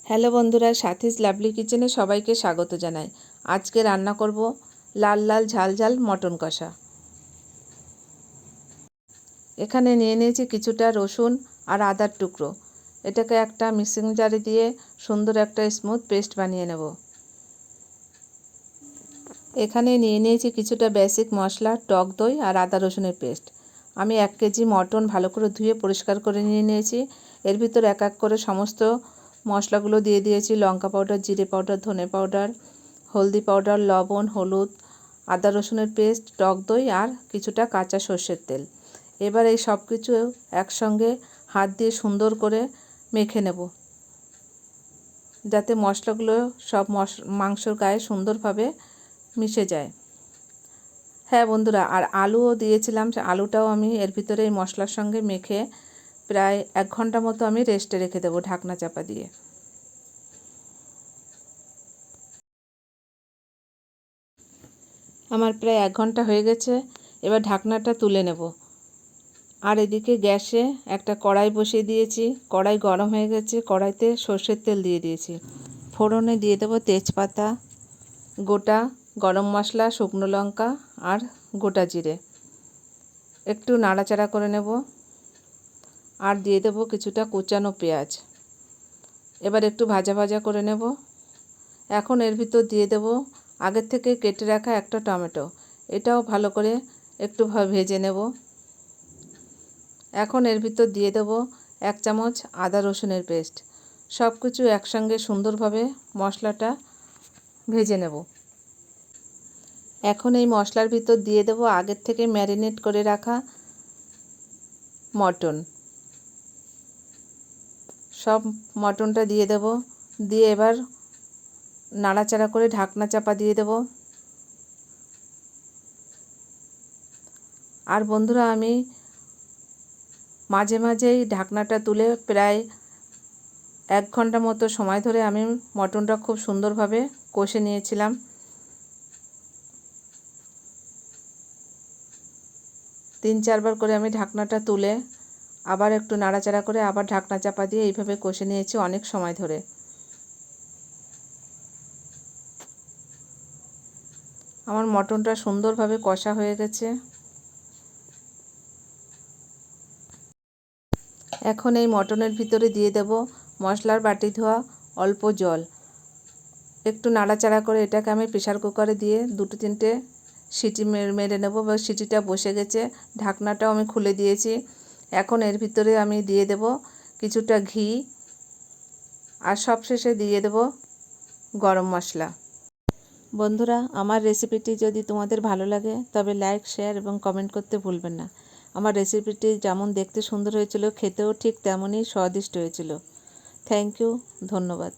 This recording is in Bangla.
হ্যালো বন্ধুরা, সাথীস লাভলি কিচেনে সবাইকে স্বাগত জানাই। আজকে রান্না করব লাল লাল ঝাল ঝাল মটন কষা। এখানে নিয়ে নিয়েছি কিছুটা রসুন আর আদার টুকরো। এটাকে একটা মিক্সিং জারে দিয়ে সুন্দর একটা স্মুথ পেস্ট বানিয়ে নেব। এখানে নিয়ে নিয়েছি কিছুটা বেসিক মশলা, টক দই আর আদা রসুনের পেস্ট। আমি 1 কেজি মটন ভালো করে ধুয়ে পরিষ্কার করে নিয়ে নিয়েছি। এর ভিতর এক এক করে সমস্ত মশলাগুলো দিয়ে দিয়েছি। লঙ্কা পাউডার, জিরে পাউডার, ধনে পাউডার, হলদি পাউডার, লবণ, হলুদ, আদা রসুনের পেস্ট, টক দই আর কিছুটা কাঁচা সর্ষের তেল। এবার এই সব কিছু একসঙ্গে হাত দিয়ে সুন্দর করে মেখে নেব, যাতে মশলাগুলো সব মাংসর গায়ে সুন্দরভাবে মিশে যায়। হ্যাঁ বন্ধুরা, আর আলুও দিয়েছিলাম। আলুটাও আমি এর ভিতরে এই মশলার সঙ্গে মেখে প্রায় 1 ঘন্টা মতো আমি রেস্টে রেখে দেবো ঢাকনা চাপা দিয়ে। আমার প্রায় 1 ঘন্টা হয়ে গেছে। এবার ঢাকনাটা তুলে নেব। আর এদিকে গ্যাসে একটা কড়াই বসিয়ে দিয়েছি। কড়াই গরম হয়ে গেছে। কড়াইতে সর্ষের তেল দিয়ে দিয়েছি। ফোড়নে দিয়ে দেবো তেজপাতা, গোটা গরম মশলা, শুকনো লঙ্কা আর গোটা জিরে। একটু নাড়াচাড়া করে নেব আর দিয়ে দেবো কিছুটা কুচানো পেঁয়াজ। এবার একটু ভাজা ভাজা করে নেব। এখন এর ভিতর দিয়ে দেব আগের থেকে কেটে রাখা একটা টমেটো। এটাও ভালো করে একটু ভেজে নেব। এখন এর ভিতর দিয়ে দেব 1 চামচ আদা রসুনের পেস্ট। সব কিছু একসঙ্গে সুন্দরভাবে মশলাটা ভেজে নেব। এখন এই মশলার ভিতর দিয়ে দেব আগের থেকে ম্যারিনেট করে রাখা মটন। সব মটনটা দিয়ে দেব। দিয়ে এবার নাড়াচাড়া করে ঢাকনা চাপা দিয়ে দেব। আর বন্ধুরা, আমি মাঝে মাঝেই ঢাকনাটা তুলে প্রায় 1 ঘন্টা মতো সময় ধরে আমি মটনটা খুব সুন্দরভাবে কষে নিয়েছিলাম। 3-4 বার করে আমি ঢাকনাটা তুলে আবার একটু নাড়াচাড়া করে আবার ঢাকনা চাপা দিয়ে এইভাবে কষে নিয়েছি অনেক সময় ধরে। আমার মটনটা সুন্দরভাবে কষা হয়ে গেছে। এখন এই মটনের ভিতরে দিয়ে দেব মশলার বাটি ধোয়া অল্প জল। একটু নাড়াচাড়া করে এটাকে আমি প্রেসার কুকারে দিয়ে 2-3টে সিটি মেরে নেব। বা সিটিটা বসে গেছে, ঢাকনাটাও আমি খুলে দিয়েছি। এখন এর ভিতরে আমি দিয়ে দেব কিছুটা ঘি আর সবশেষে দিয়ে দেব গরম মশলা। বন্ধুরা, আমার রেসিপিটি যদি তোমাদের ভালো লাগে তবে লাইক, শেয়ার এবং কমেন্ট করতে ভুলবেন না। আমার রেসিপিটি যেমন দেখতে সুন্দর হয়েছিল, খেতেও ঠিক তেমনই স্বাদিষ্ট হয়েছিল। থ্যাংক ইউ, ধন্যবাদ।